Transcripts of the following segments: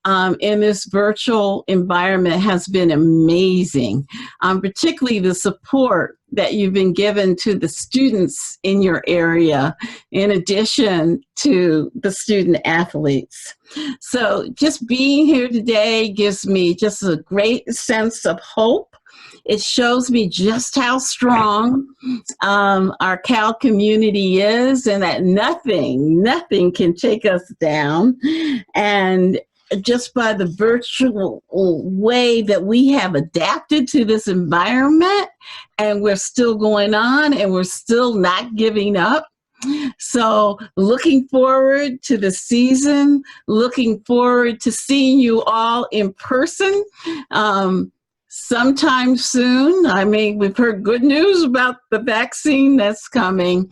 in this virtual environment has been amazing, particularly the support that you've been given to the students in your area, in addition to the student athletes. So just being here today gives me just a great sense of hope. It shows me just how strong our Cal community is, and that nothing can take us down. And just by the virtual way that we have adapted to this environment, and we're still going on and we're still not giving up. So looking forward to the season, looking forward to seeing you all in person sometime soon. I mean, we've heard good news about the vaccine that's coming,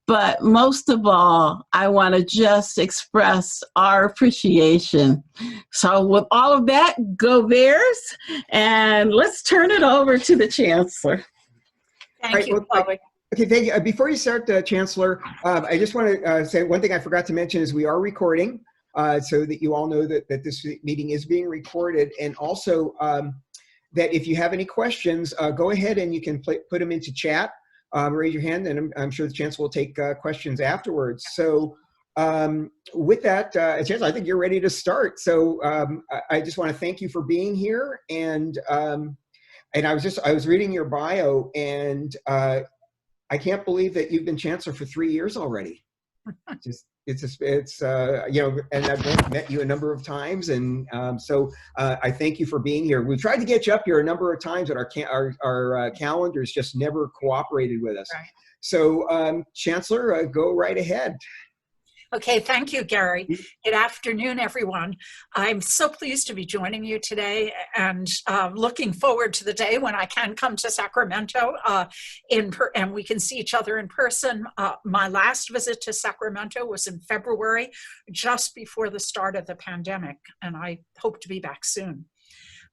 but most of all, I want to just express our appreciation. So with all of that, go Bears, and let's turn it over to the Chancellor. Thank you, Chloe. Okay, thank you. Before you start, Chancellor, I just want to say one thing I forgot to mention is we are recording, so that you all know that this meeting is being recorded, and also that if you have any questions, go ahead and you can put them into chat, raise your hand, and I'm sure the Chancellor will take questions afterwards. So with that, Chancellor, I think you're ready to start. So I just want to thank you for being here, and I was reading your bio, and I can't believe that you've been Chancellor for 3 years already. It's you know, and I've met you a number of times, and so I thank you for being here. We've tried to get you up here a number of times, but our calendars just never cooperated with us. Right. So Chancellor, go right ahead. Okay, thank you, Gary. Good afternoon, everyone. I'm so pleased to be joining you today, and looking forward to the day when I can come to Sacramento and we can see each other in person. My last visit to Sacramento was in February, just before the start of the pandemic, and I hope to be back soon.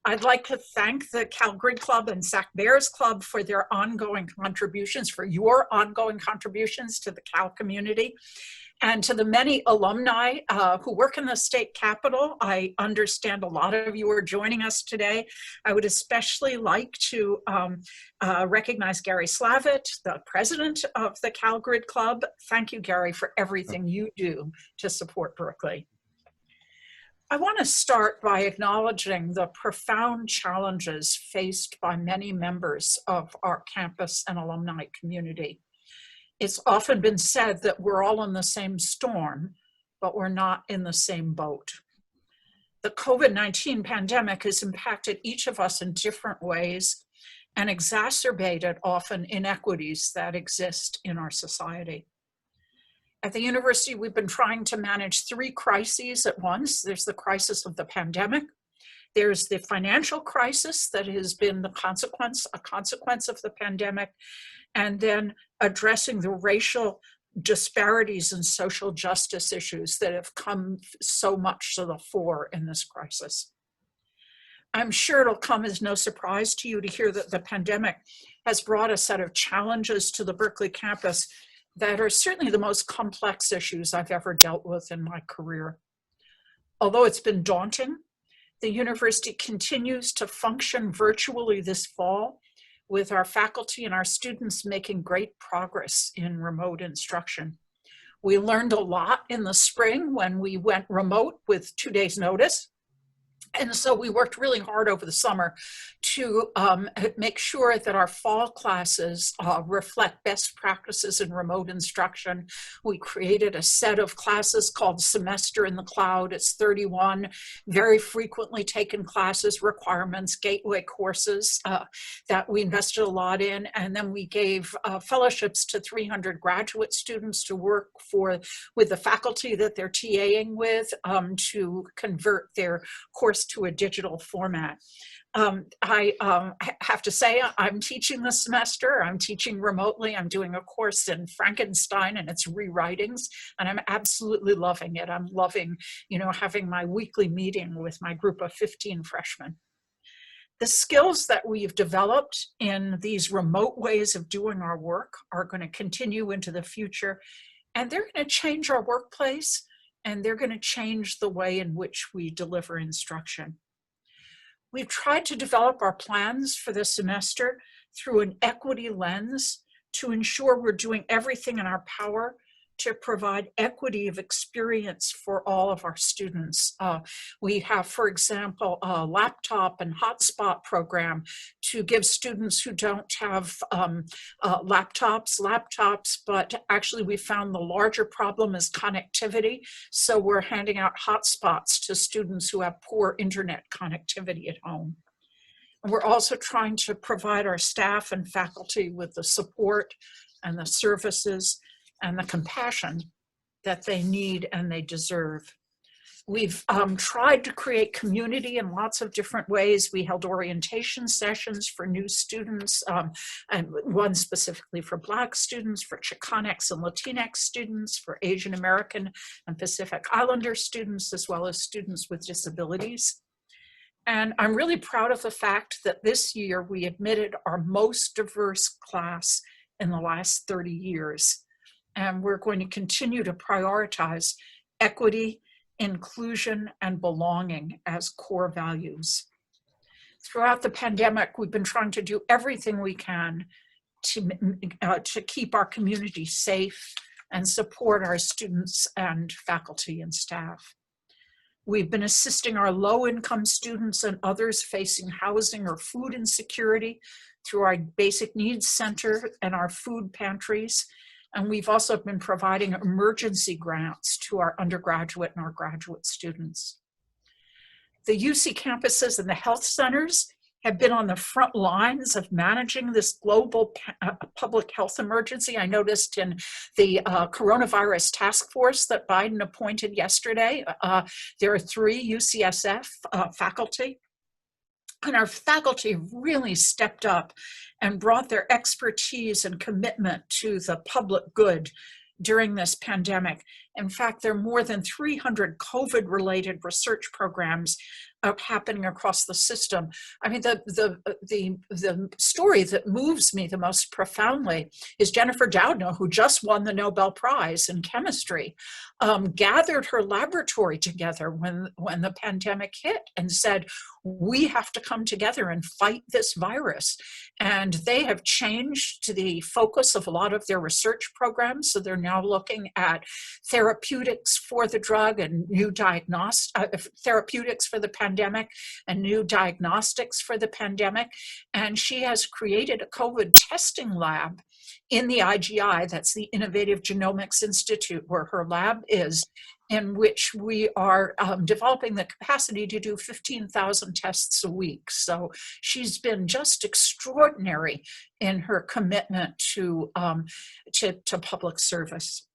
I'd like to thank the Cal Grid Club and Sac Bears Club for their ongoing contributions, for your ongoing contributions to the Cal community. And to the many alumni who work in the state capitol, I understand a lot of you are joining us today. I would especially like to recognize Gary Slavitt, the president of the Cal Grid Club. Thank you, Gary, for everything you do to support Berkeley. I want to start by acknowledging the profound challenges faced by many members of our campus and alumni community. It's often been said that we're all in the same storm, but we're not in the same boat. The COVID-19 pandemic has impacted each of us in different ways and exacerbated often inequities that exist in our society. At the university, we've been trying to manage 3 crises at once. There's the crisis of the pandemic. There's the financial crisis that has been a consequence of the pandemic, and then addressing the racial disparities and social justice issues that have come so much to the fore in this crisis. I'm sure it'll come as no surprise to you to hear that the pandemic has brought a set of challenges to the Berkeley campus that are certainly the most complex issues I've ever dealt with in my career. Although it's been daunting, the university continues to function virtually this fall, with our faculty and our students making great progress in remote instruction. We learned a lot in the spring when we went remote with 2 days' notice. And so we worked really hard over the summer to make sure that our fall classes reflect best practices in remote instruction. We created a set of classes called Semester in the Cloud. It's 31 very frequently taken classes, requirements, gateway courses that we invested a lot in. And then we gave fellowships to 300 graduate students to work with the faculty that they're TAing with to convert their course to a digital format. I have to say, I'm teaching this semester. I'm teaching remotely. I'm doing a course in Frankenstein and its rewritings, and I'm absolutely loving it. I'm loving, having my weekly meeting with my group of 15 freshmen. The skills that we've developed in these remote ways of doing our work are going to continue into the future, and they're going to change our workplace and they're going to change the way in which we deliver instruction. We've tried to develop our plans for this semester through an equity lens to ensure we're doing everything in our power to provide equity of experience for all of our students. We have, for example, a laptop and hotspot program to give students who don't have laptops, but actually we found the larger problem is connectivity. So we're handing out hotspots to students who have poor internet connectivity at home. And we're also trying to provide our staff and faculty with the support and the services and the compassion that they need and they deserve. We've tried to create community in lots of different ways. We held orientation sessions for new students, and one specifically for Black students, for Chicanx and Latinx students, for Asian American and Pacific Islander students, as well as students with disabilities. And I'm really proud of the fact that this year we admitted our most diverse class in the last 30 years. And we're going to continue to prioritize equity, inclusion, and belonging as core values. Throughout the pandemic, we've been trying to do everything we can to keep our community safe and support our students and faculty and staff. We've been assisting our low-income students and others facing housing or food insecurity through our Basic Needs Center and our food pantries. And we've also been providing emergency grants to our undergraduate and our graduate students. The UC campuses and the health centers have been on the front lines of managing this global public health emergency. I noticed in the coronavirus task force that Biden appointed yesterday, there are 3 UCSF faculty. And our faculty really stepped up and brought their expertise and commitment to the public good during this pandemic. In fact, there are more than 300 COVID-related research programs happening across the system. I mean, the story that moves me the most profoundly is Jennifer Doudna, who just won the Nobel Prize in chemistry, gathered her laboratory together when the pandemic hit and said, we have to come together and fight this virus. And they have changed the focus of a lot of their research programs. So they're now looking at therapeutics for the drug and new therapeutics for the pandemic and new diagnostics for the pandemic. And she has created a COVID testing lab in the IGI, that's the Innovative Genomics Institute, where her lab is, in which we are developing the capacity to do 15,000 tests a week. So she's been just extraordinary in her commitment to public service.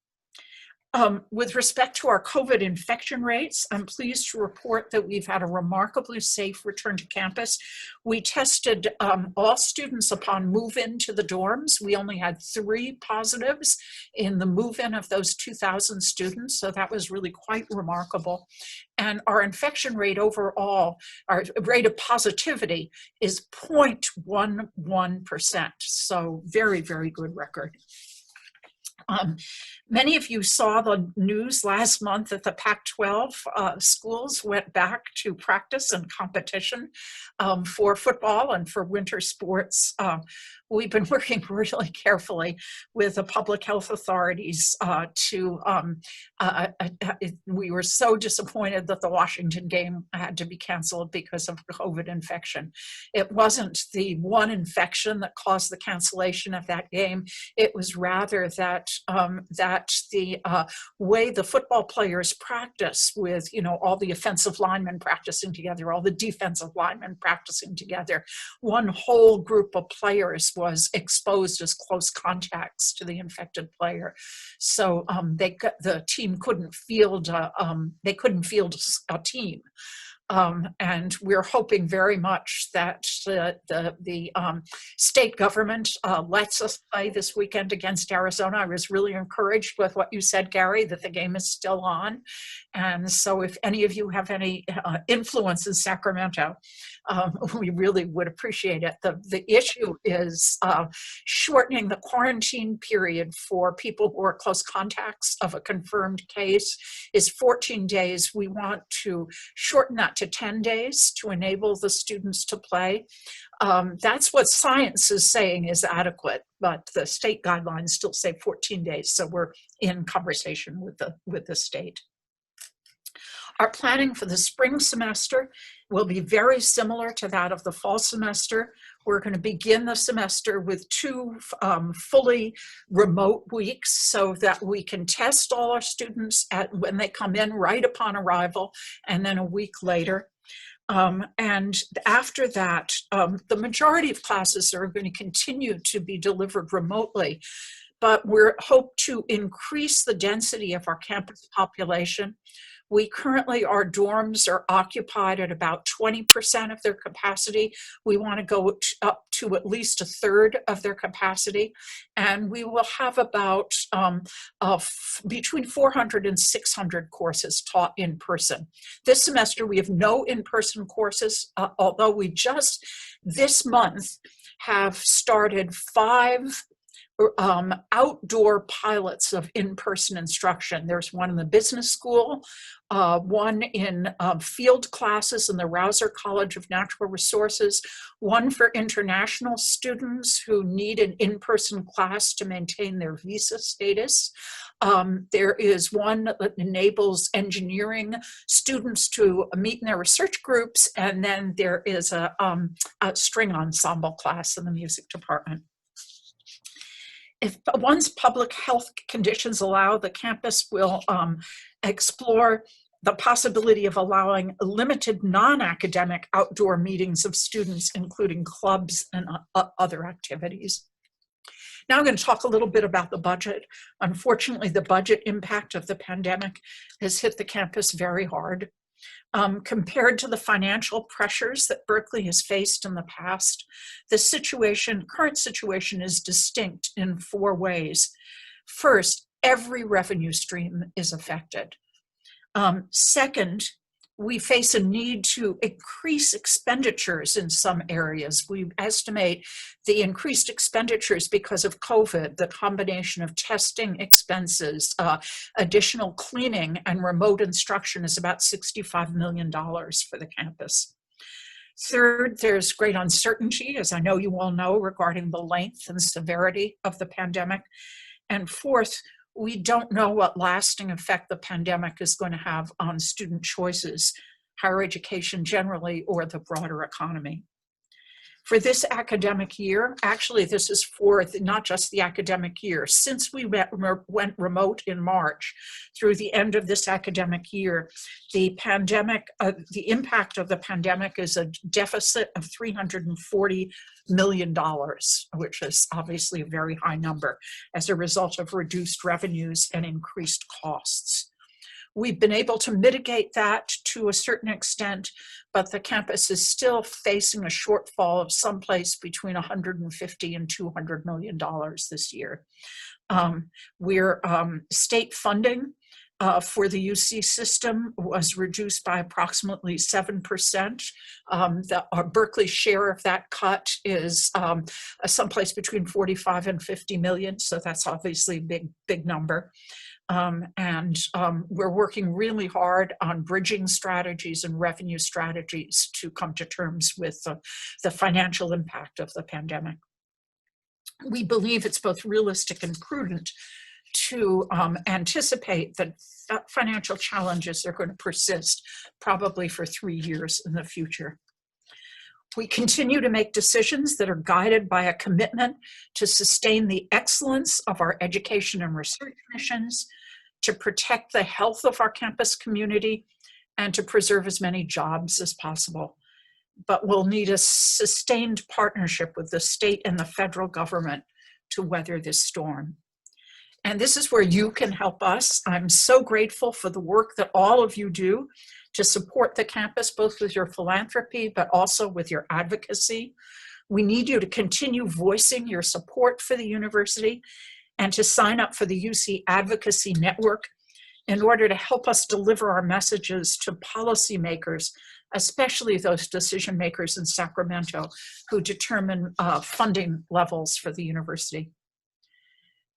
With respect to our COVID infection rates, I'm pleased to report that we've had a remarkably safe return to campus. We tested all students upon move-in to the dorms. We only had 3 positives in the move-in of those 2,000 students, so that was really quite remarkable. And our infection rate overall, our rate of positivity is 0.11%, so very, very good record. Many of you saw the news last month that the Pac-12 schools went back to practice and competition for football and for winter sports. We've been working really carefully with the public health authorities we were so disappointed that the Washington game had to be canceled because of COVID infection. It wasn't the one infection that caused the cancellation of that game. It was rather that the way the football players practice with, all the offensive linemen practicing together, all the defensive linemen practicing together, one whole group of players was exposed as close contacts to the infected player. So the team couldn't field a team. And we're hoping very much that the state government lets us play this weekend against Arizona. I was really encouraged with what you said, Gary, that the game is still on. And so if any of you have any influence in Sacramento, we really would appreciate it. The issue is shortening the quarantine period for people who are close contacts of a confirmed case is 14 days. We want to shorten that to 10 days to enable the students to play. That's what science is saying is adequate, but the state guidelines still say 14 days. So we're in conversation with the state. Our planning for the spring semester will be very similar to that of the fall semester. We're going to begin the semester with 2 fully remote weeks so that we can test all our students when they come in right upon arrival, and then a week later. And after that, the majority of classes are going to continue to be delivered remotely, but we hope to increase the density of our campus population. We currently, our dorms are occupied at about 20% of their capacity. We want to go up to at least a third of their capacity. And we will have about between 400 and 600 courses taught in person. This semester, we have no in-person courses, although we just this month have started 5 outdoor pilots of in-person instruction. There's one in the business school, one in field classes in the Rouser College of Natural Resources, one for international students who need an in-person class to maintain their visa status. There is one that enables engineering students to meet in their research groups, and then there is a string ensemble class in the music department. If once public health conditions allow, the campus will explore the possibility of allowing limited non-academic outdoor meetings of students, including clubs and other activities. Now I'm going to talk a little bit about the budget. Unfortunately, the budget impact of the pandemic has hit the campus very hard. Compared to the financial pressures that Berkeley has faced in the past, the current situation is distinct in 4 ways. First, every revenue stream is affected. Second, we face a need to increase expenditures in some areas. We estimate the increased expenditures because of COVID, the combination of testing expenses, additional cleaning, and remote instruction is about $65 million for the campus. Third, there's great uncertainty, as I know you all know, regarding the length and severity of the pandemic. And fourth, we don't know what lasting effect the pandemic is going to have on student choices, higher education generally, or the broader economy. For this academic year, actually this is for not just the academic year, since we went remote in March through the end of this academic year, the impact of the pandemic is a deficit of $340 million, which is obviously a very high number as a result of reduced revenues and increased costs. We've been able to mitigate that to a certain extent, but the campus is still facing a shortfall of someplace between $150 and $200 million this year. State funding for the UC system was reduced by approximately 7%. Our Berkeley share of that cut is someplace between 45 and 50 million, so that's obviously a big number. We're working really hard on bridging strategies and revenue strategies to come to terms with the financial impact of the pandemic. We believe it's both realistic and prudent to anticipate that financial challenges are going to persist probably for 3 years in the future. We continue to make decisions that are guided by a commitment to sustain the excellence of our education and research missions, to protect the health of our campus community, and to preserve as many jobs as possible. But we'll need a sustained partnership with the state and the federal government to weather this storm. And this is where you can help us. I'm so grateful for the work that all of you do to support the campus, both with your philanthropy, but also with your advocacy. We need you to continue voicing your support for the university and to sign up for the UC Advocacy Network in order to help us deliver our messages to policymakers, especially those decision makers in Sacramento who determine funding levels for the university.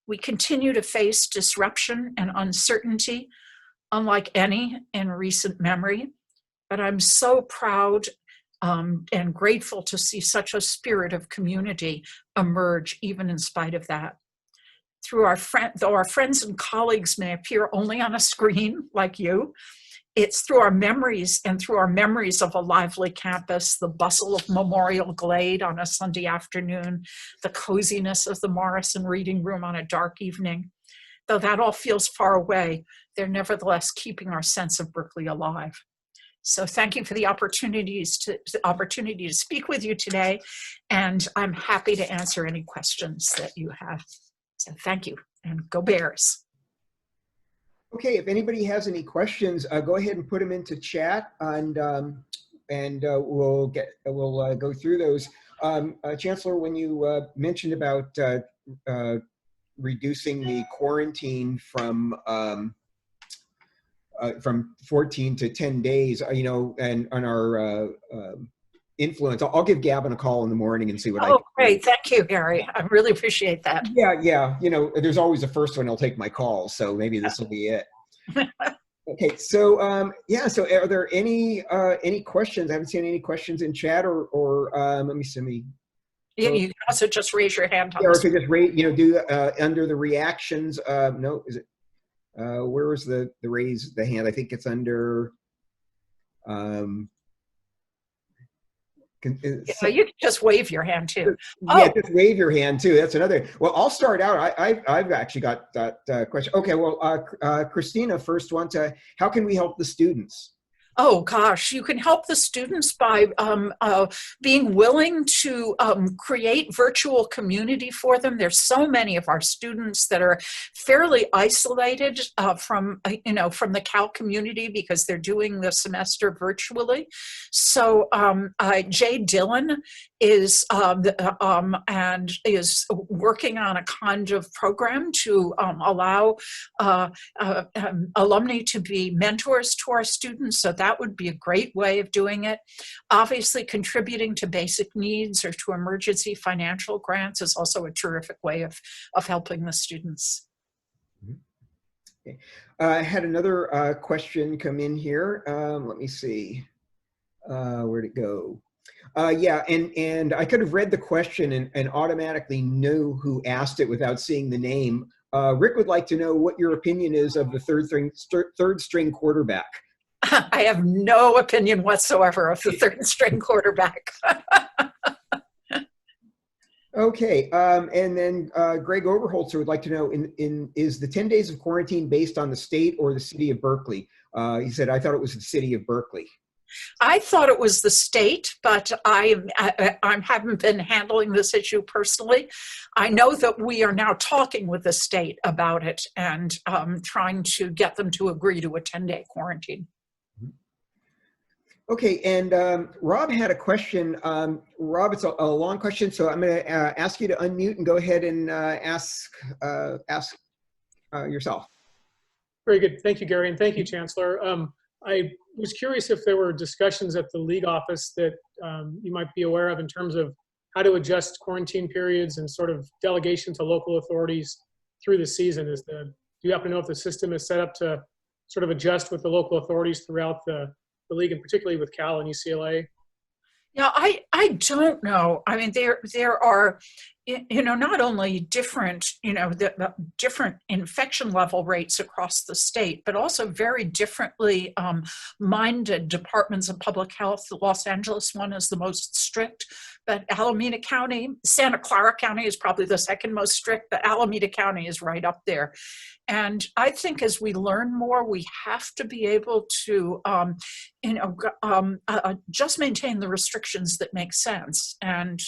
We continue to face disruption and uncertainty, unlike any in recent memory, but I'm so proud and grateful to see such a spirit of community emerge even in spite of that. Though our friends and colleagues may appear only on a screen like you, it's through our memories and through our memories of a lively campus, the bustle of Memorial Glade on a Sunday afternoon, the coziness of the Morrison Reading Room on a dark evening. Though that all feels far away, they're nevertheless keeping our sense of Berkeley alive. So thank you for the opportunity to speak with you today, and I'm happy to answer any questions that you have. So thank you, and go Bears. Okay, if anybody has any questions, go ahead and put them into chat, and we'll go through those. Chancellor, when you mentioned about reducing the quarantine from 14 to 10 days, and on our influence, I'll give Gavin a call in the morning and see what I can do. Great. Thank you, Gary. I really appreciate that. Yeah. There's always the first one. He'll take my call, so maybe this will be it. Okay. So, so are there any questions? I haven't seen any questions in chat or let me see. You can also just raise your hand. Or to just rate, do under the reactions. No, is it? Where was the raise the hand? I think it's under. You can just wave your hand too. Yeah, just wave your hand too. That's another. Well, I'll start out. I've actually got that question. Okay, well, Christina first wants to. How can we help the students? Oh gosh, you can help the students by being willing to create virtual community for them. There's so many of our students that are fairly isolated from the Cal community because they're doing the semester virtually. So Jay Dillon is and is working on a kind of program to allow alumni to be mentors to our students. So that would be a great way of doing it. Obviously, contributing to basic needs or to emergency financial grants is also a terrific way of helping the students. Okay. I had another question come in here. Let me see. Where'd it go? Yeah, and I could have read the question and automatically knew who asked it without seeing the name. Rick would like to know what your opinion is of the third string quarterback. I have no opinion whatsoever of the third string quarterback. Okay, and then Greg Overholzer would like to know, is the 10 days of quarantine based on the state or the city of Berkeley? He said, I thought it was the city of Berkeley. I thought it was the state, but I haven't been handling this issue personally. I know that we are now talking with the state about it and trying to get them to agree to a 10-day quarantine. Okay, and Rob had a question. Rob, it's a long question, so I'm going to ask you to unmute and go ahead and ask yourself. Very good. Thank you, Gary, and thank you, Chancellor. I was curious if there were discussions at the league office that you might be aware of in terms of how to adjust quarantine periods and sort of delegation to local authorities through the season. Do you happen to know if the system is set up to sort of adjust with the local authorities throughout the league, and particularly with Cal and UCLA? Yeah, I don't know. I mean, there are, not only different, the different infection level rates across the state, but also very differently minded departments of public health. The Los Angeles one is the most strict, but Alameda County, Santa Clara County is probably the second most strict, but Alameda County is right up there. And I think as we learn more, we have to be able to, just maintain the restrictions that make sense. And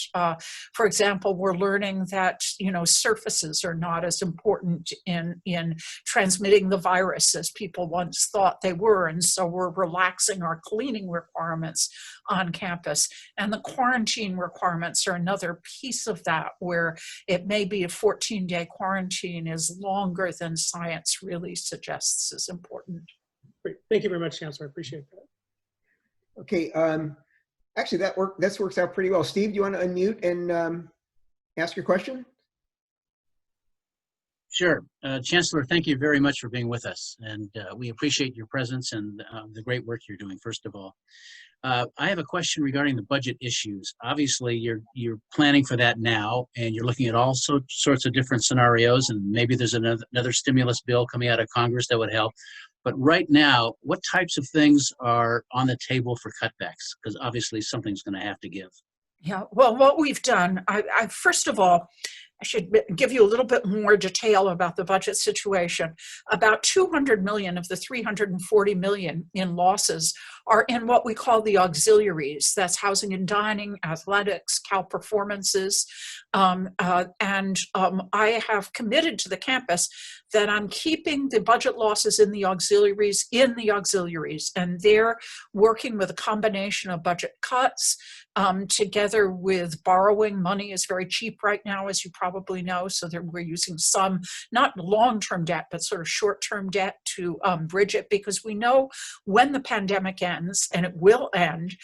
for example, we're learning that, you know, surfaces are not as important in transmitting the virus as people once thought they were. And so we're relaxing our cleaning requirements on campus. And the quarantine requirements are another piece of that, where it may be a 14-day quarantine is longer than science really suggests is important. Great. Thank you very much, Chancellor. I appreciate that. Okay. Actually, this works out pretty well. Steve, do you want to unmute and ask your question? Sure. Chancellor, thank you very much for being with us. And we appreciate your presence and the great work you're doing, first of all. I have a question regarding the budget issues. Obviously, you're planning for that now, and you're looking at all sorts of different scenarios, and maybe there's another stimulus bill coming out of Congress that would help. But right now, what types of things are on the table for cutbacks? Because obviously something's going to have to give. Yeah, well, what we've done, I first of all, I should give you a little bit more detail about the budget situation. About 200 million of the 340 million in losses are in what we call the auxiliaries. That's housing and dining, athletics, Cal performances. I have committed to the campus that I'm keeping the budget losses in the auxiliaries, and they're working with a combination of budget cuts together with borrowing. Money is very cheap right now, as you probably know, so that we're using some, not long-term debt, but sort of short-term debt to bridge it, because we know when the pandemic ends, and it will end,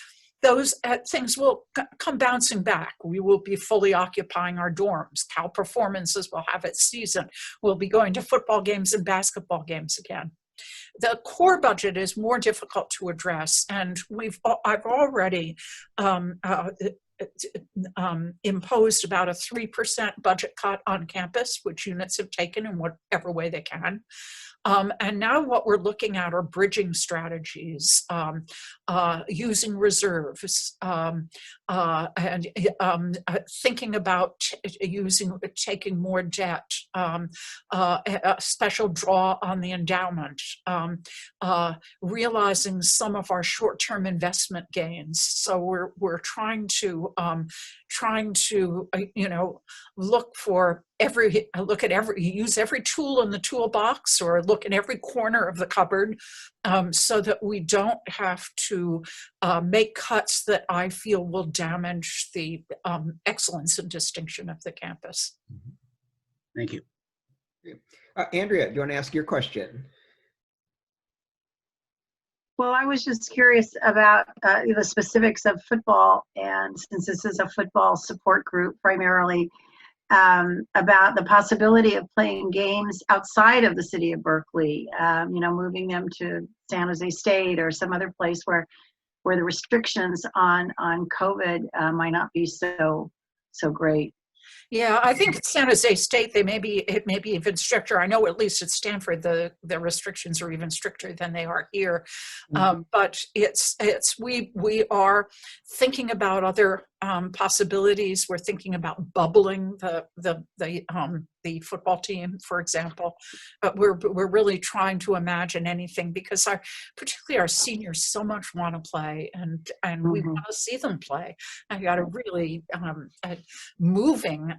those things will come bouncing back. We will be fully occupying our dorms. Cal performances will have its season. We'll be going to football games and basketball games again. The core budget is more difficult to address, and I've already imposed about a 3% budget cut on campus, which units have taken in whatever way they can. And now what we're looking at are bridging strategies, using reserves, and thinking about taking more debt, a special draw on the endowment, realizing some of our short-term investment gains. So we're trying to use every tool in the toolbox, or look in every corner of the cupboard, so that we don't have to make cuts that I feel will damage the excellence and distinction of the campus. Thank you. Andrea, do you want to ask your question? Well, I was just curious about the specifics of football, and since this is a football support group primarily, about the possibility of playing games outside of the city of Berkeley, moving them to San Jose State or some other place where the restrictions on COVID might not be so great. Yeah, I think at San Jose State, it may be even stricter. I know at least at Stanford, the restrictions are even stricter than they are here. Mm-hmm. But we are thinking about other possibilities. We're thinking about bubbling the football team, for example. But we're really trying to imagine anything, because particularly our seniors so much want to play, and mm-hmm. we want to see them play. I got a really moving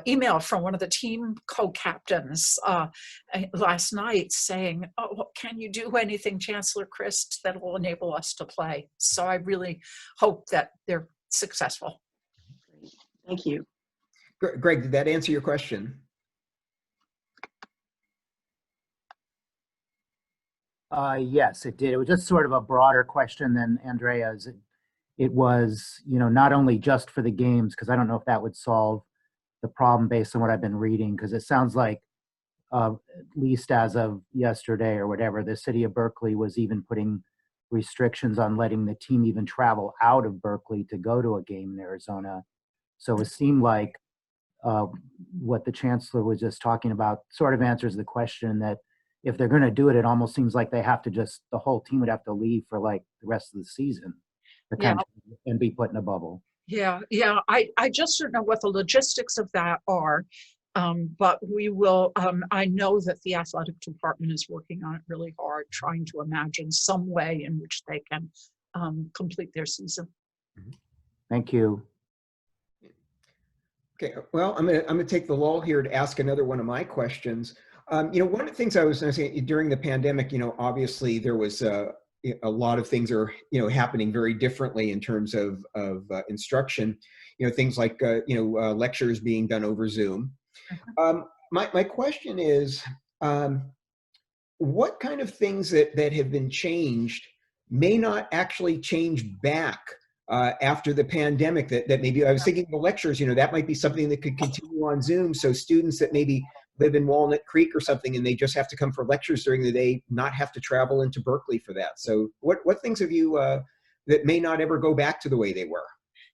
email from one of the team co-captains last night saying, "Oh, can you do anything, Chancellor Christ, that will enable us to play?" So I really hope that they're successful. Thank you. Greg, did that answer your question? Yes, it did. It was just sort of a broader question than Andrea's. It was, not only just for the games, because I don't know if that would solve the problem based on what I've been reading, because it sounds like, at least as of yesterday or whatever, the city of Berkeley was even putting restrictions on letting the team even travel out of Berkeley to go to a game in Arizona. So it seemed like what the chancellor was just talking about sort of answers the question that if they're going to do it, it almost seems like they have to the whole team would have to leave for like the rest of the season and be put in a bubble. Yeah. I just don't know what the logistics of that are. But we will, I know that the athletic department is working on it really hard, trying to imagine some way in which they can complete their season. Thank you. Okay, well, I'm gonna take the lull here to ask another one of my questions. One of the things I was going to say during the pandemic, obviously there was a lot of things are happening very differently in terms of instruction. Things like lectures being done over Zoom. My question is, what kind of things that have been changed may not actually change back after the pandemic, that maybe I was thinking the lectures, that might be something that could continue on Zoom. So students that maybe live in Walnut Creek or something and they just have to come for lectures during the day, not have to travel into Berkeley for that. So what things have you that may not ever go back to the way they were?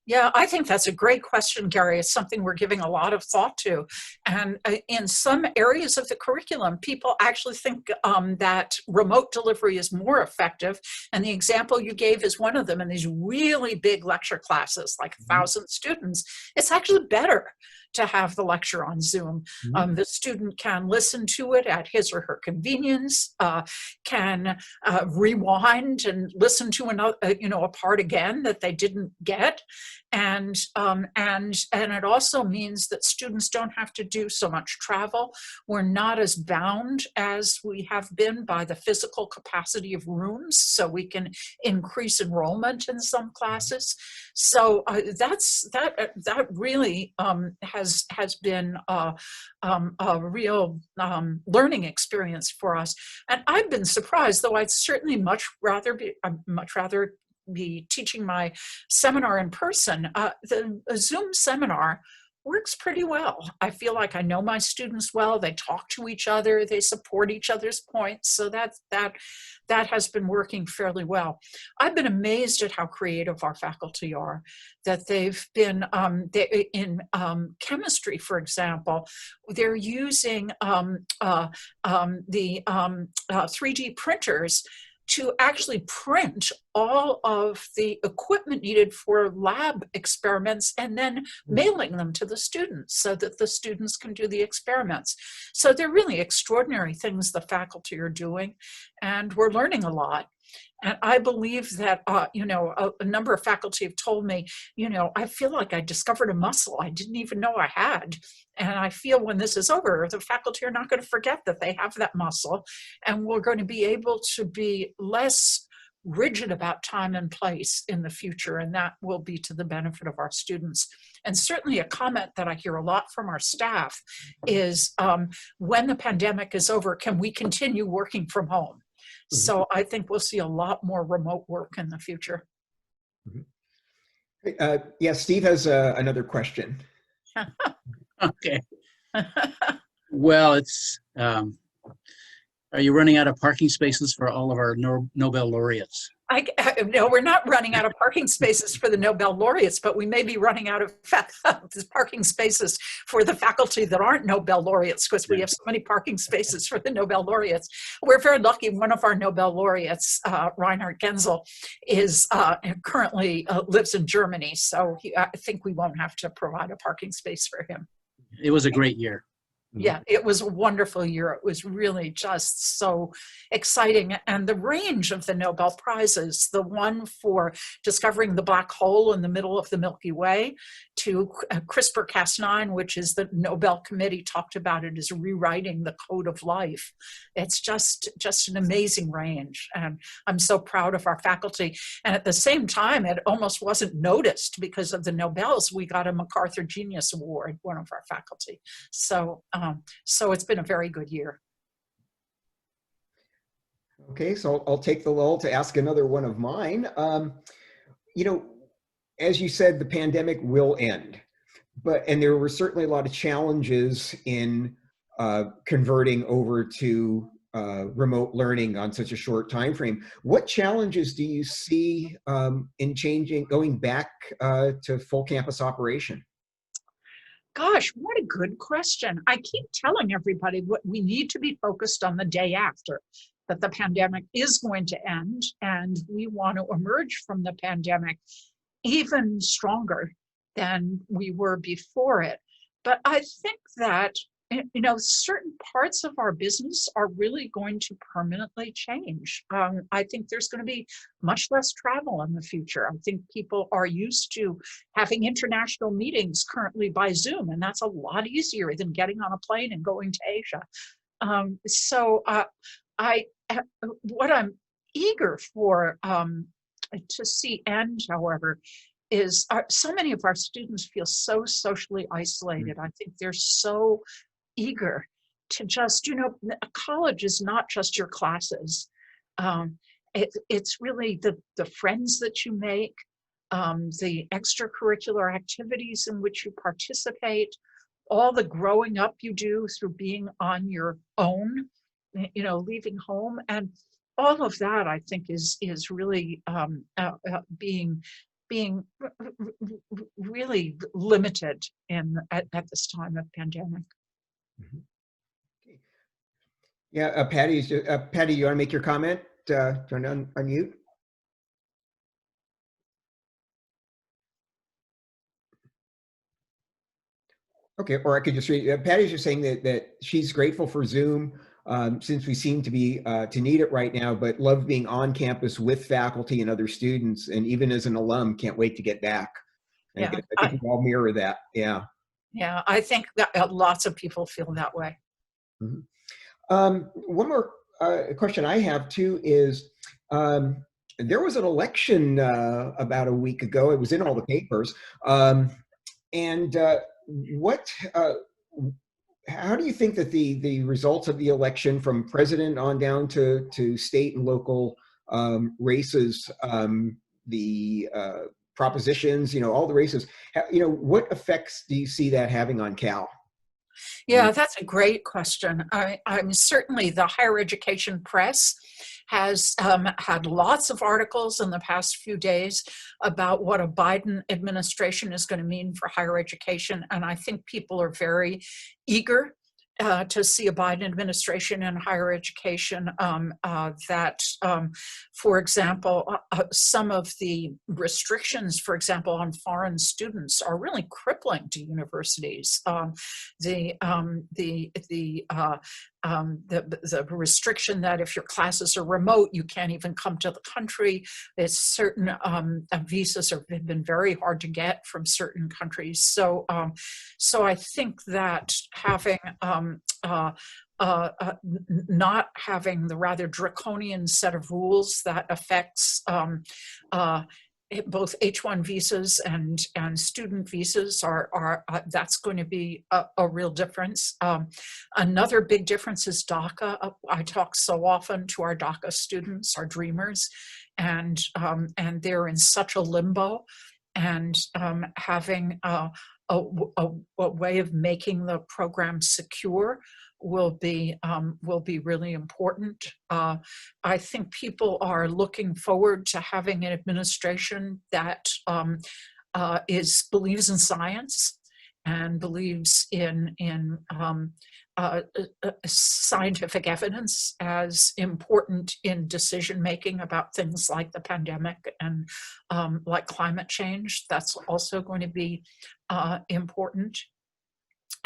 Yeah, I think that's a great question, Gary. It's something we're giving a lot of thought to. And in some areas of the curriculum, people actually think that remote delivery is more effective. And the example you gave is one of them. In these really big lecture classes, like 1,000 students, it's actually better to have the lecture on Zoom. The student can listen to it at his or her convenience, can rewind and listen to another, a part again that they didn't get. And it also means that students don't have to do so much travel. We're not as bound as we have been by the physical capacity of rooms, so we can increase enrollment in some classes. So that really has been a real learning experience for us. And I've been surprised, though I'd certainly much rather be teaching my seminar in person. The Zoom seminar works pretty well. I feel like I know my students well. They talk to each other. They support each other's points. So that has been working fairly well. I've been amazed at how creative our faculty are. That they've been in chemistry, for example, they're using the 3D printers to actually print all of the equipment needed for lab experiments and then mailing them to the students so that the students can do the experiments. So they're really extraordinary things the faculty are doing, and we're learning a lot. And I believe that, a number of faculty have told me, I feel like I discovered a muscle I didn't even know I had. And I feel when this is over, the faculty are not going to forget that they have that muscle. And we're going to be able to be less rigid about time and place in the future. And that will be to the benefit of our students. And certainly a comment that I hear a lot from our staff is, when the pandemic is over, can we continue working from home? So I think we'll see a lot more remote work in the future. Yeah, Steve has another question. Okay. Well, it's, are you running out of parking spaces for all of our Nobel laureates? No, we're not running out of parking spaces for the Nobel laureates, but we may be running out of parking spaces for the faculty that aren't Nobel laureates, because we have so many parking spaces for the Nobel laureates. We're very lucky. One of our Nobel laureates, Reinhard Genzel, is currently lives in Germany, so I think we won't have to provide a parking space for him. It was a great year. Yeah, it was a wonderful year. It was really just so exciting. And the range of the Nobel Prizes, the one for discovering the black hole in the middle of the Milky Way, to CRISPR-Cas9, which is the Nobel Committee talked about it as rewriting the code of life. It's just an amazing range. And I'm so proud of our faculty. And at the same time, it almost wasn't noticed because of the Nobels. We got a MacArthur Genius Award, one of our faculty. So it's been a very good year. Okay, so I'll take the lull to ask another one of mine. As you said, the pandemic will end, and there were certainly a lot of challenges in converting over to remote learning on such a short time frame. What challenges do you see in going back to full campus operation? Gosh, what a good question. I keep telling everybody what we need to be focused on the day after, that the pandemic is going to end, and we want to emerge from the pandemic even stronger than we were before it. But I think that you know, certain parts of our business are really going to permanently change. I think there's going to be much less travel in the future. I think people are used to having international meetings currently by Zoom, and that's a lot easier than getting on a plane and going to Asia. What I'm eager for to see end, however, is so many of our students feel so socially isolated. I think they're so eager to just, you know, college is not just your classes. It's really the friends that you make, the extracurricular activities in which you participate, all the growing up you do through being on your own, you know, leaving home, and all of that I think is really being really limited at this time of pandemic. Mhm. Okay. Yeah, Patty, you want to make your comment? Turn on unmute. Okay, or I could just read. Patty's just saying that she's grateful for Zoom since we seem to be to need it right now, but love being on campus with faculty and other students, and even as an alum, can't wait to get back. And Yeah, I think we all mirror that. Yeah. yeah, I think that lots of people feel that way. Mhm. One more question I have too is there was an election about a week ago. It was in all the papers. And what? How do you think that the results of the election, from president on down to state and local races, the propositions, you know, all the races, you know, what effects do you see that having on Cal? Yeah, that's a great question. I'm certainly the higher education press has had lots of articles in the past few days about what a Biden administration is going to mean for higher education. And I think people are very eager to see a Biden administration in higher education for example, some of the restrictions, for example, on foreign students are really crippling to universities. The restriction that if your classes are remote, you can't even come to the country. There's certain visas have been very hard to get from certain countries. So I think that having not having the rather draconian set of rules that affects both H-1 visas and student visas are that's going to be a real difference. Another big difference is DACA. I talk so often to our DACA students, our dreamers, and they're in such a limbo, and having a way of making the program secure will be really important. I think people are looking forward to having an administration that believes in science and believes in scientific evidence as important in decision making about things like the pandemic and like climate change. That's also going to be important.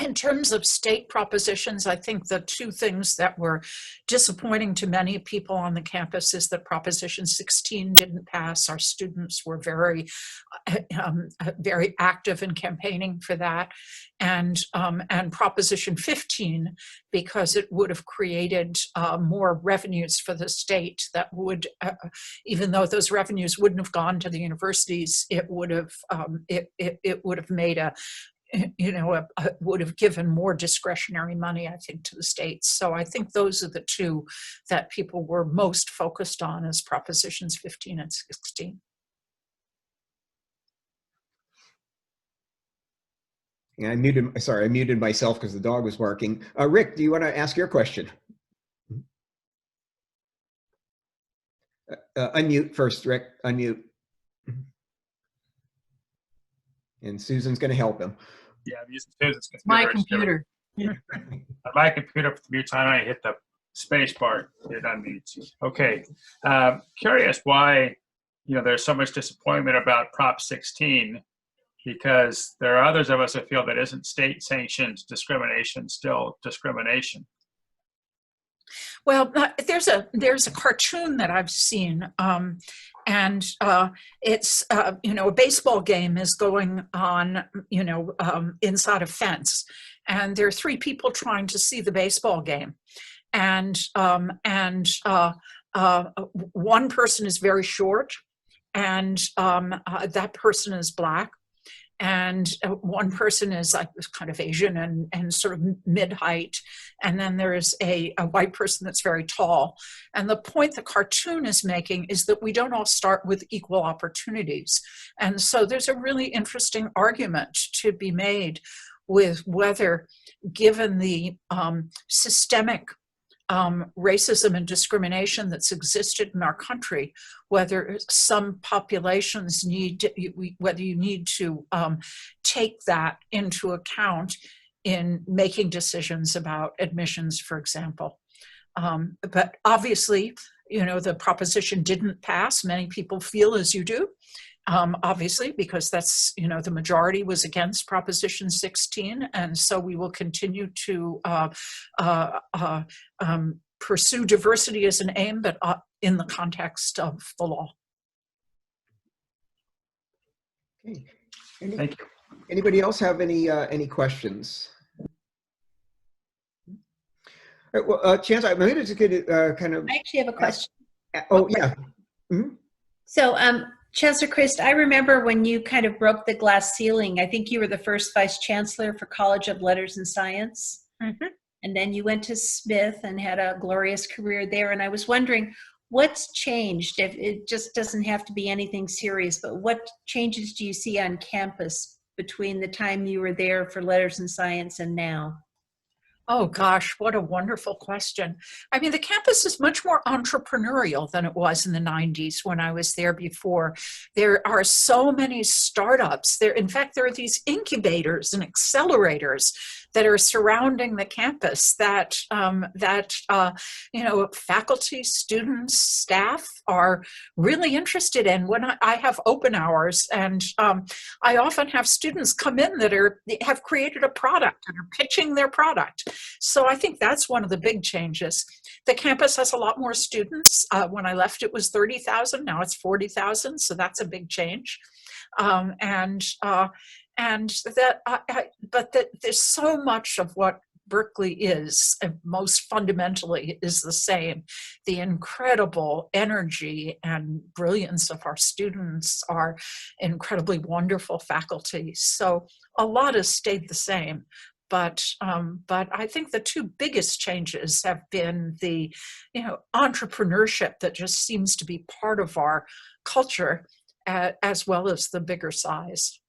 In terms of state propositions, I think the two things that were disappointing to many people on the campus is that Proposition 16 didn't pass. Our students were very active in campaigning for that. And Proposition 15, because it would have created more revenues for the state that would, even though those revenues wouldn't have gone to the universities, it would have made would have given more discretionary money, I think, to the states. So I think those are the two that people were most focused on, as Propositions 15 and 16. Yeah, I muted myself because the dog was barking. Rick, do you want to ask your question? Unmute first, Rick, unmute. And Susan's going to help him. Yeah, I'm using Susan's computer. My computer. On my computer, for the mute time, I hit the space bar. It unmutes. Okay. Curious why, there's so much disappointment about Prop 16, because there are others of us who feel that isn't state sanctioned discrimination still discrimination. Well, there's a cartoon that I've seen, and it's a baseball game is going on, inside a fence, and there are three people trying to see the baseball game, and one person is very short, and that person is Black. And one person is like kind of Asian and sort of mid-height. And then there is a white person that's very tall. And the point the cartoon is making is that we don't all start with equal opportunities. And so there's a really interesting argument to be made with whether, given the systemic racism and discrimination that's existed in our country, whether some populations whether you need to take that into account in making decisions about admissions, for example. But obviously, the proposition didn't pass. Many people feel as you do. Obviously, because that's, the majority was against Proposition 16. And so we will continue to pursue diversity as an aim, but in the context of the law. Okay. Thank you. Anybody else have any questions? All right, well, Chancellor, I'm going to just get kind of. I actually have a question. Oh, yeah. Mm-hmm. So, Chancellor Christ, I remember when you kind of broke the glass ceiling. I think you were the first Vice Chancellor for College of Letters and Science. Mm-hmm. And then you went to Smith and had a glorious career there. And I was wondering, what's changed? If it just doesn't have to be anything serious, but what changes do you see on campus between the time you were there for Letters and Science and now? Oh gosh, what a wonderful question. I mean, the campus is much more entrepreneurial than it was in the 90s when I was there before. There are so many startups. In fact, there are these incubators and accelerators that are surrounding the campus that faculty, students, staff are really interested in. When I have open hours, and I often have students come in that have created a product and are pitching their product. So I think that's one of the big changes. The campus has a lot more students. When I left, it was 30,000. Now it's 40,000. So that's a big change. But there's so much of what Berkeley is, most fundamentally, is the same. The incredible energy and brilliance of our students, our incredibly wonderful faculty. So a lot has stayed the same. But I think the two biggest changes have been the, entrepreneurship that just seems to be part of our culture, as well as the bigger size.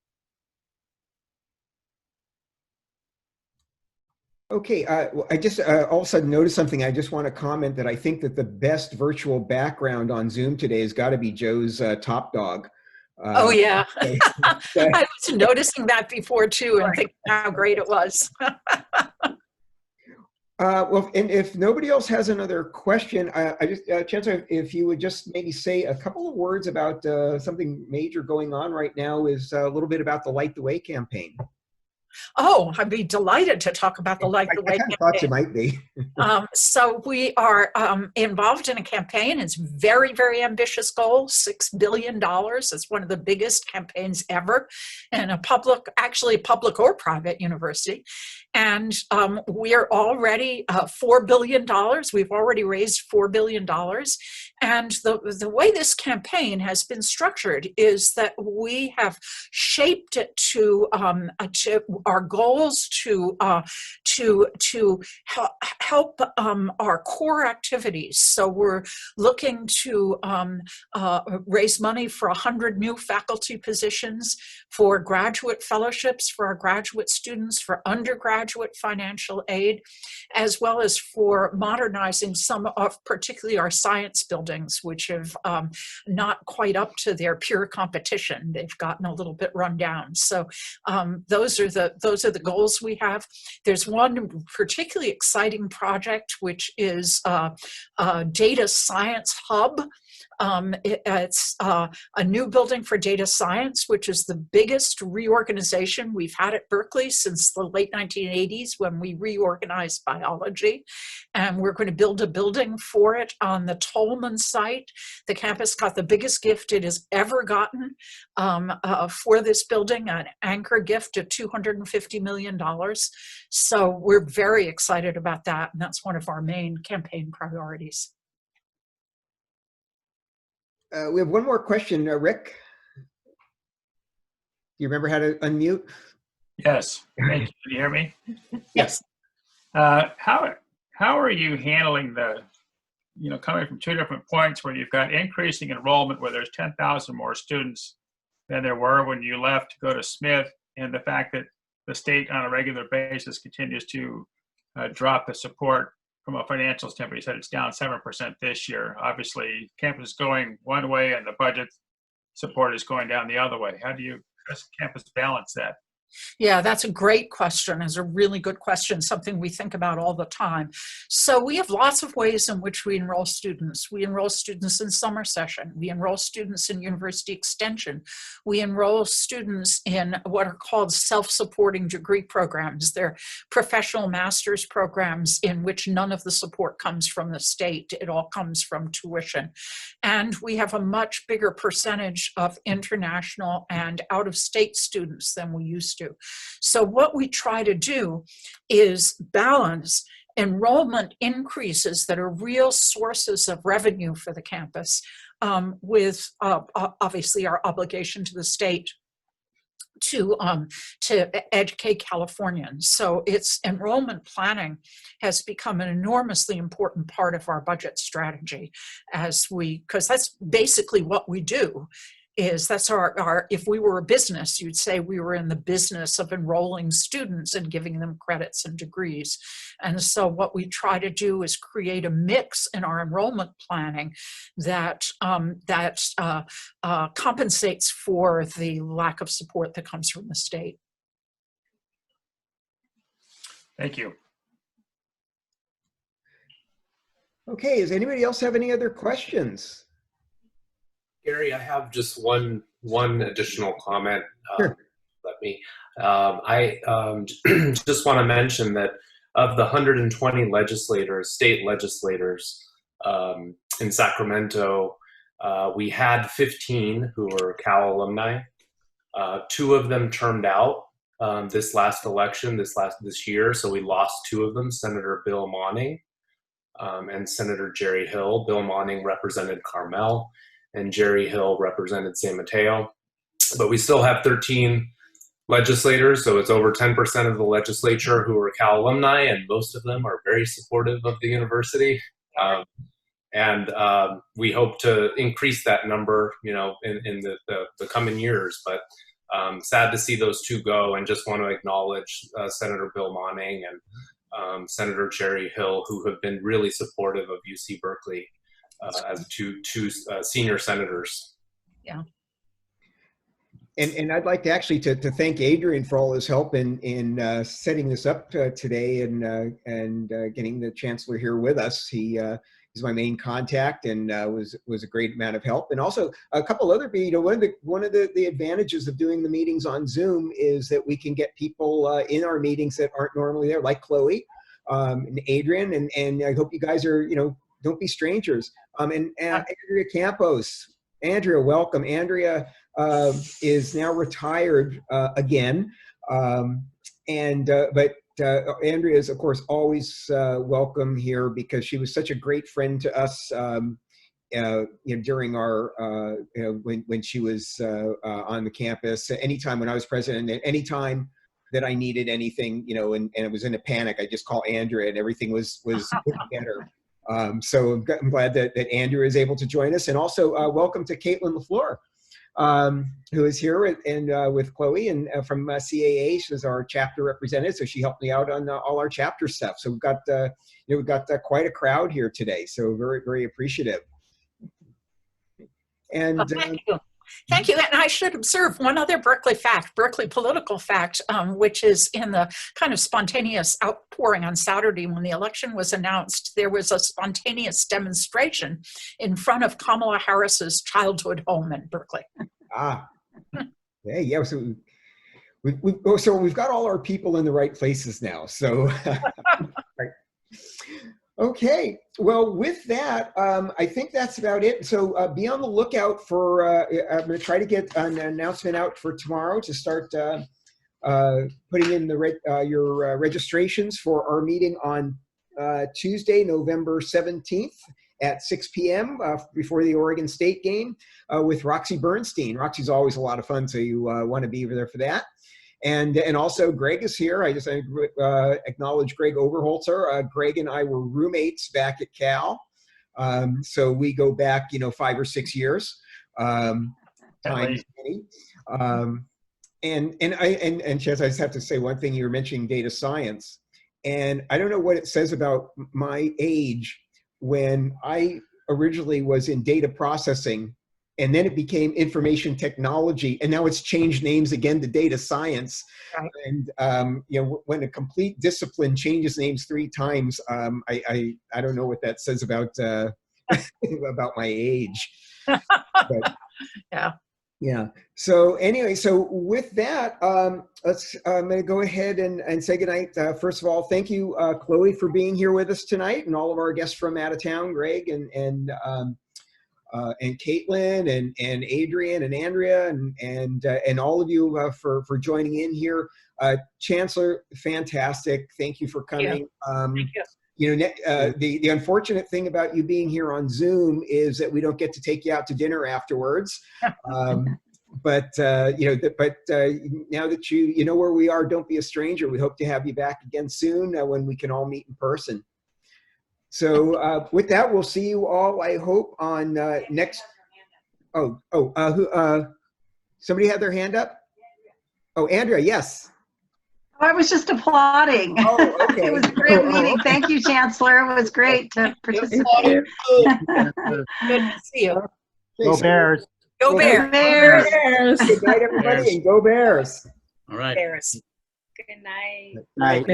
Okay, I just all of a sudden noticed something. I just want to comment that I think that the best virtual background on Zoom today has got to be Joe's Top Dog. Oh yeah, I was noticing that before too, and thinking how great it was. Well, and if nobody else has another question, I just, Chancellor, if you would just maybe say a couple of words about something major going on right now, is a little bit about the Light the Way campaign. Oh, I'd be delighted to talk about the Light the Way campaign. I thought you might be. So we are involved in a campaign. It's very, very ambitious goal, $6 billion. It's one of the biggest campaigns ever in a public or private university. And we are already $4 billion. We've already raised $4 billion. And the way this campaign has been structured is that we have shaped it to our goals to help our core activities. So we're looking to raise money for 100 new faculty positions, for graduate fellowships for our graduate students, for undergraduate financial aid, as well as for modernizing some of particularly our science buildings, which have not quite up to their peer competition. They've gotten a little bit run down. So those are the goals we have. There's one particularly exciting project, which is a data science hub. It's a new building for data science, which is the biggest reorganization we've had at Berkeley since the late 1980s, when we reorganized biology. And we're going to build a building for it on the Tolman site. The campus got the biggest gift it has ever gotten for this building, an anchor gift of $250 million. So we're very excited about that, and that's one of our main campaign priorities. We have one more question, Rick. Do you remember how to unmute? Yes. Thank you. Can you hear me? Yes. How are you handling the, coming from two different points where you've got increasing enrollment, where there's 10,000 more students than there were when you left to go to Smith, and the fact that the state on a regular basis continues to drop the support from a financial standpoint? You said it's down 7% this year. Obviously, campus is going one way and the budget support is going down the other way. How does campus balance that? Yeah, that's a great question. It's a really good question, something we think about all the time. So we have lots of ways in which we enroll students. We enroll students in summer session. We enroll students in university extension. We enroll students in what are called self-supporting degree programs. They're professional master's programs in which none of the support comes from the state. It all comes from tuition. And we have a much bigger percentage of international and out-of-state students than we used to. So what we try to do is balance enrollment increases that are real sources of revenue for the campus with obviously our obligation to the state to educate Californians. So it's enrollment planning has become an enormously important part of our budget strategy, because that's basically what we do. That's our, if we were a business, you'd say we were in the business of enrolling students and giving them credits and degrees. And so what we try to do is create a mix in our enrollment planning that compensates for the lack of support that comes from the state. Thank you. Okay, does anybody else have any other questions? Gary, I have just one additional comment. Sure. I just want to mention that of the 120 legislators, state legislators in Sacramento, we had 15 who were Cal alumni. 2 of them turned out this last election, this year, so we lost 2 of them, Senator Bill Monning and Senator Jerry Hill. Bill Monning represented Carmel, and Jerry Hill represented San Mateo. But we still have 13 legislators, so it's over 10% of the legislature who are Cal alumni, and most of them are very supportive of the university. We hope to increase that number, in the coming years. But sad to see those 2 go, and just want to acknowledge Senator Bill Monning and Senator Jerry Hill, who have been really supportive of UC Berkeley as two senior senators. Yeah. And I'd like to actually to thank Adrian for all his help in setting this up today and getting the Chancellor here with us. He's my main contact and was a great amount of help. And also a couple other, one of the advantages of doing the meetings on Zoom is that we can get people in our meetings that aren't normally there, like Chloe and Adrian, and I hope you guys are, don't be strangers. And Andrea Campos. Andrea, welcome. Andrea is now retired again. But Andrea is, of course, always welcome here because she was such a great friend to us during our, when she was on the campus. Anytime when I was president, anytime that I needed anything, and it was in a panic, I just call Andrea and everything was put together. So I'm glad that Andrew is able to join us. And also welcome to Caitlin LaFleur, who is here with Chloe and from CAA. She was our chapter representative, so she helped me out on all our chapter stuff. So we've got quite a crowd here today. So very, very appreciative. And thank you. Thank you. And I should observe one other Berkeley fact, Berkeley political fact, which is in the kind of spontaneous outpouring on Saturday when the election was announced. There was a spontaneous demonstration in front of Kamala Harris's childhood home in Berkeley. Ah, yeah. So we've got all our people in the right places now. So, right. Okay. Well, with that, I think that's about it. So be on the lookout for, I'm going to try to get an announcement out for tomorrow to start putting in your registrations for our meeting on Tuesday, November 17th at 6 p.m. Before the Oregon State game with Roxy Bernstein. Roxy's always a lot of fun, so you want to be there for that. And also Greg is here. I just acknowledge Greg Overholzer. Greg and I were roommates back at Cal. So we go back, 5 or 6 years. And Chaz, I just have to say one thing. You were mentioning data science. And I don't know what it says about my age when I originally was in data processing, and then it became information technology, and now it's changed names again to data science. Right. And when a complete discipline changes names 3 times, I don't know what that says about about my age. But, yeah. So anyway, so with that, I'm going to go ahead and say goodnight. First of all, thank you, Chloe, for being here with us tonight, and all of our guests from out of town, Greg and Caitlin and Adrian and Andrea and all of you for joining in here. Chancellor, fantastic. Thank you for coming. Thank you. The unfortunate thing about you being here on Zoom is that we don't get to take you out to dinner afterwards. But now that you know where we are, don't be a stranger. We hope to have you back again soon when we can all meet in person. So with that, we'll see you all, I hope, on next. Somebody had their hand up? Oh, Andrea, yes. I was just applauding. Oh, okay. It was a great meeting. Thank you, Chancellor. It was great to participate. Good to see you. Go Bears. Go Bears. Go Bears. Good night, everybody, and go Bears. All right. Bears. Good night. Night.